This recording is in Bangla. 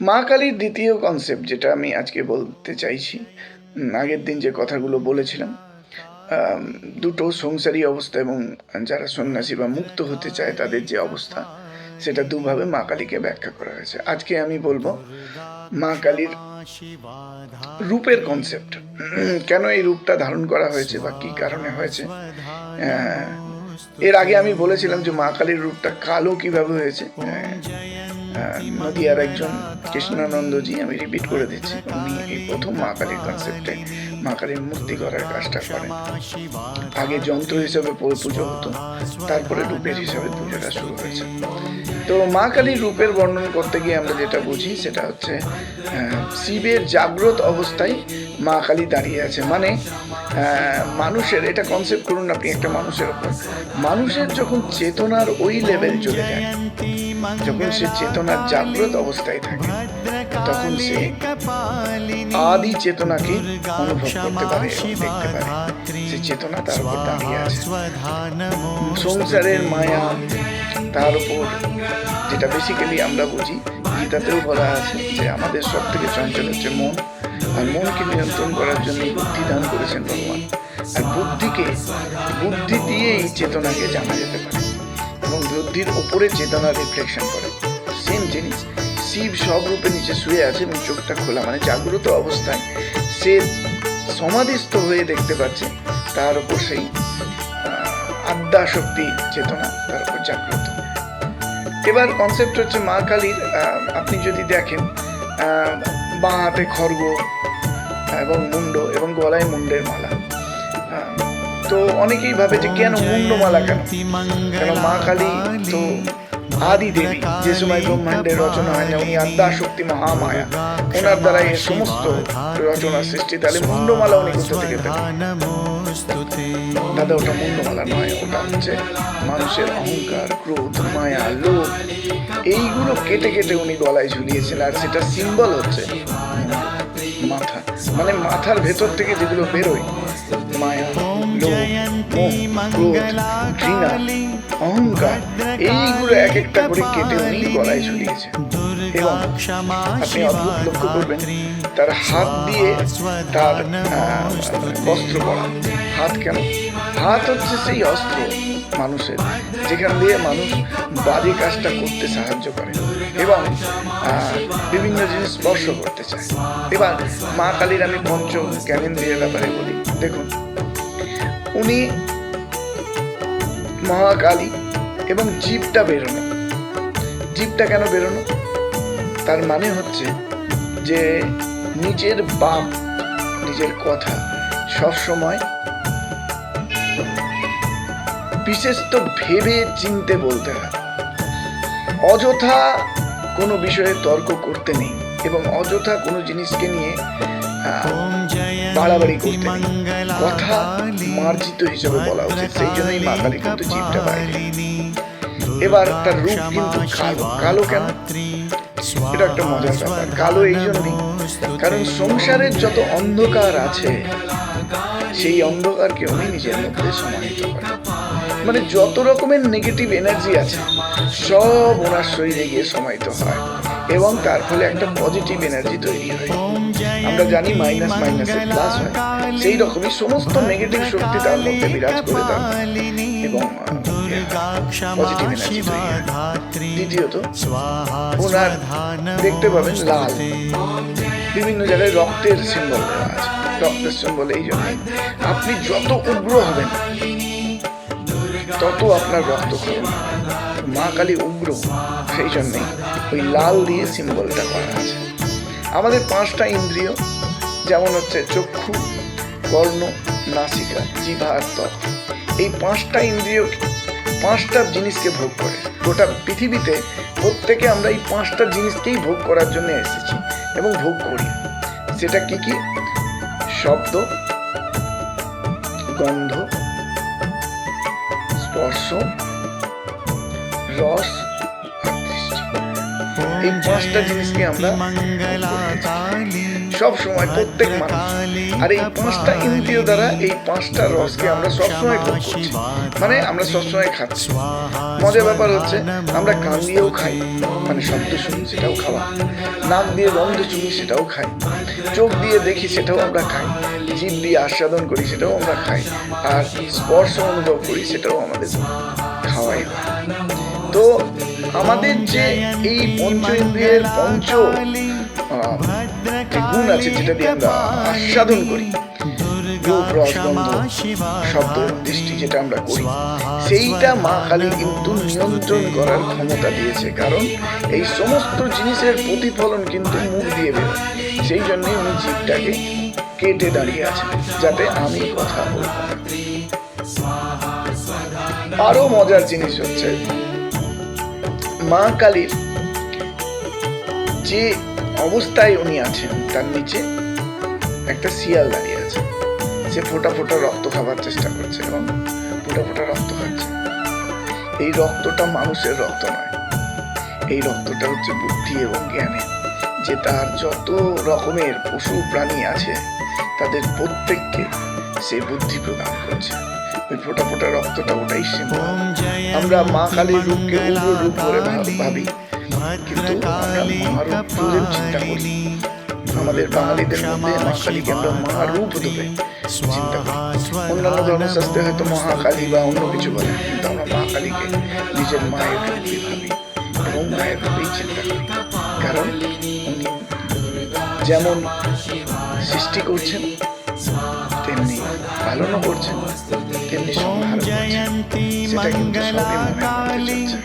মা কালীর দ্বিতীয় কনসেপ্ট যেটা আমি আজকে বলতে চাইছি, আগের দিন যে কথাগুলো বলেছিলাম, দুটো সংসারী অবস্থা এবং যারা সন্ন্যাসী বা মুক্ত হতে চায় তাদের যে অবস্থা, সেটা দুভাবে মা কালীকে ব্যাখ্যা করা হয়েছে। আজকে আমি বলবো মা কালীর রূপের কনসেপ্ট, কেন এই রূপটা ধারণ করা হয়েছে বা কি কারণে হয়েছে। এর আগে আমি বলেছিলাম যে মা কালীর রূপটা কালো কিভাবে হয়েছে। নদিয়ার একজন কৃষ্ণানন্দজি, আমি রিপিট করে দিচ্ছি, উনি এই প্রথম মা কালীর কনসেপ্টে মা কালীর মূর্তি করার কাজটা করেন। আগে যন্ত্র হিসাবে পুজো হতো, তারপরে রূপের হিসাবে পুজোটা শুরু হয়েছে। তো মা কালীর রূপের বর্ণন করতে গিয়ে আমরা যেটা বুঝি সেটা হচ্ছে শিবের জাগ্রত অবস্থায় মা কালী দাঁড়িয়ে আছে। মানে মানুষের, এটা কনসেপ্ট করুন আপনি একটা মানুষের ওপর, মানুষের যখন চেতনার ওই লেভেল চলে যায়, যখন সে চেতনার জাগ্রত অবস্থায় থাকে, তখন সে আদি চেতনাকে অনুভব করতে পারে এবং দেখতে পারে। সে চেতনা তার উপর দাঁড়িয়ে আছে। সংসারের মায়া তার উপর, যেটা বেসিক্যালি আমরা বুঝি, গীতাতেও বলা আছে যে আমাদের সব থেকে চঞ্চল হচ্ছে মন, আর মনকে নিয়ন্ত্রণ করার জন্য বুদ্ধি দান করেছেন ভগবান। আর বুদ্ধি দিয়ে এই চেতনাকে জানা যেতে পারে এবং বুদ্ধির ওপরে চেতনা রিফ্লেকশন করে। সেম জিনিস, শিব সব রূপে নিচে শুয়ে আছে এবং চোখটা খোলা, মানে জাগ্রত অবস্থায় সে সমাধিস্থ হয়ে দেখতে পাচ্ছে, তার উপর সেই আদ্যা শক্তি চেতনা তার উপর জাগ্রত। এবার কনসেপ্ট হচ্ছে মা কালীর, আপনি যদি দেখেন বাঁ হাতে খড়গ এবং মুন্ড এবং গলায় মুন্ডের মালা। তো অনেকেই ভাবে যে কেন মুন্ডমালা, কেন মা কালী তো আদি দেবী, যে সময় ব্রহ্মাণ্ডের রচনা হয় না, উনি আদ্যা শক্তি মহামায়া, ওনার দ্বারা এই সমস্ত রচনা সৃষ্টি, তাহলে মুন্ডমালা উনি কোথা থেকে পেলেন? দাদা, ওটা মুন্ডমালা নয়, ওটা হচ্ছে মানুষের অহংকার, ক্রোধ, মায়া, লোভ, এইগুলো কেটে কেটে উনি গলায় ঝুলিয়েছেন। আর সেটা সিম্বল হচ্ছে মাথা, মানে মাথার ভেতর থেকে যেগুলো বেরোয়, মায়া, লোভ, মোহ, ক্রোধ, ঘৃণা, অহংকার, এইগুলো এক একটা করে কেটে উনি গলায় ঝুলিয়েছেন। এবং আপনি অদ্ভুত লক্ষ্য করবেন, তার হাত দিয়ে তার বস্ত্র পরা। হাত কেন? হাত হচ্ছে সেই অস্ত্র মানুষের, যেখান দিয়ে মানুষ বাজে কাজটা করতে সাহায্য করে এবং বিভিন্ন জিনিস স্পর্শ করতে চায়। এবার মা কালীর আমি পঞ্চ জ্ঞানেন্দ্রিয়ের ব্যাপারে বলি। দেখুন, উনি মহাকালী এবং জীবটা বেরোনো। জীবটা কেন বেরোনো? তার মানে হচ্ছে যে নিজের বাপ, নিজের কথা সব সময় বিশেষ তো ভেবে চিনতে বলতে হয়। অযথা কোনো বিষয়ে তর্ক করতে নেই এবং অযথা কোনো জিনিসকে নিয়ে বাড়াবাড়ি করতে নেই। কথা মার্জিত হিসেবে বলা উচিত। সেই জন্যই মা কালী কিন্তু জীবটা বাইরে। এবার তার রূপ কিন্তু কালো। কালো কেন? এটা একটা মজার ব্যাপার। কালো এই জন্যই কারণ সংসারের যত অন্ধকার আছে, সেই অন্ধকারকে উনি নিজের মধ্যে সমাহিত করেন। মানে যত রকমের নেগেটিভ এনার্জি আছে, সব ওনার শরীরে গিয়ে সমাহিত হয় এবং তার ফলে একটা পজিটিভ এনার্জি তৈরি হয়। আমরা জানি মাইনাস মাইনাসে প্লাস হয়, সেই রকমই সমস্ত নেগেটিভ শক্তি তার মধ্যে বিরাজ করে দেন এবং পজিটিভ এনার্জি তৈরি হয়। দ্বিতীয়ত, ওনার দেখতে পাবেন লাল, বিভিন্ন জায়গায় রক্তের সিম্বল দেওয়া আছে। রক্তের সিম্বল এই জন্যই আপনি যত উগ্র হবেন তত আপনার রক্ত খরণ। মা কালী উগ্র, সেই জন্যই ওই লাল দিয়ে সিম্বলটা করা আছে। আমাদের পাঁচটা ইন্দ্রিয়, যেমন হচ্ছে চক্ষু, কর্ণ, নাসিকা, জিহ্বা আর ত্বক, এই পাঁচটা ইন্দ্রিয় পাঁচটা জিনিসকে ভোগ করে। গোটা পৃথিবীতে প্রত্যেকে আমরা এই পাঁচটা জিনিসকেই ভোগ করার জন্য এসেছি এবং ভোগ করি। সেটা কি কি? শব্দ, গন্ধ, স্পর্শ, রস আর দৃষ্টি। এই পাঁচটা জিনিসকে আমরা সব সময় প্রত্যেক মানুষ। আর এই 5টা ইন্দ্রিয় দ্বারা এই 5টা রসকে আমরা সবসময় ভোগ করছি, মানে আমরা সবসময় খাচ্ছি। মজার ব্যাপার হচ্ছে আমরা কান দিয়েও খাই, মানে শব্দ শুনি সেটাও খাওয়া, নাক দিয়ে গন্ধ শুনি সেটাও খাই, চোখ দিয়ে দেখি সেটাও আমরা খাই, জিভ দিয়ে আস্বাদন করি সেটাও আমরা খাই, আর স্পর্শ অনুভব করি সেটাও আমাদের খাওয়াই হয়। তো আমাদের যে এই পঞ্চ ইন্দ্রিয়ের পঞ্চ গুণ আছে যেটা দিয়ে আমরা আস্বাদন করি, রূপ রস গন্ধ শব্দ দৃষ্টি যেটা আমরা করি, সেইটা মা কালী কিন্তু নিয়ন্ত্রণ করার ক্ষমতা দিয়েছে। কারণ এই সমস্ত জিনিসের প্রতিফলন কিন্তু মুখ দিয়ে বেরোয়, সেই জন্যই উনি জীবটাকে কেটে দাঁড়িয়ে আছে যাতে আমি কথা বলবো না। আরো মজার জিনিস হচ্ছে মা কালীর যে অবস্থায় উনি আছেন তার নিচে একটা শিয়াল দাঁড়িয়ে আছে, সে ফোঁটা ফোঁটা রক্ত খাবার চেষ্টা করছে এবং ফোঁটা ফোঁটা রক্ত খাচ্ছে। এই রক্তটা মানুষের রক্ত নয়, এই রক্তটা হচ্ছে বুদ্ধি এবং জ্ঞানের, যে তার যত রকমের পশু প্রাণী আছে তাদের প্রত্যেককে সে বুদ্ধি প্রদান করছে। ওই ফোঁটা ফোঁটা রক্তটা ওটাই সিম্বল। আমরা মা কালীর রূপকে উগ্র রূপ করে ভাবি, কিন্তু আমরা মহারূপ রূপের চিন্তা করি। আমাদের বাঙালিদের মধ্যে মা কালীকে আমরা মহারূপ রূপে চিন্তা করি। অন্যান্য ধর্মশাস্ত্রে হয়তো মহাকালী বা অন্য কিছু বলে, কিন্তু আমরা মা কালীকে নিজের মায়ের রূপে ভাবি এবং মায়ের রূপেই চিন্তা করি। কারণ উনি যেমন সৃষ্টি করছেন তেমনি পালনও করছেন, তেমনি সংহার করছেন। সেটা কিন্তু সবই মনের মধ্যে চলছে।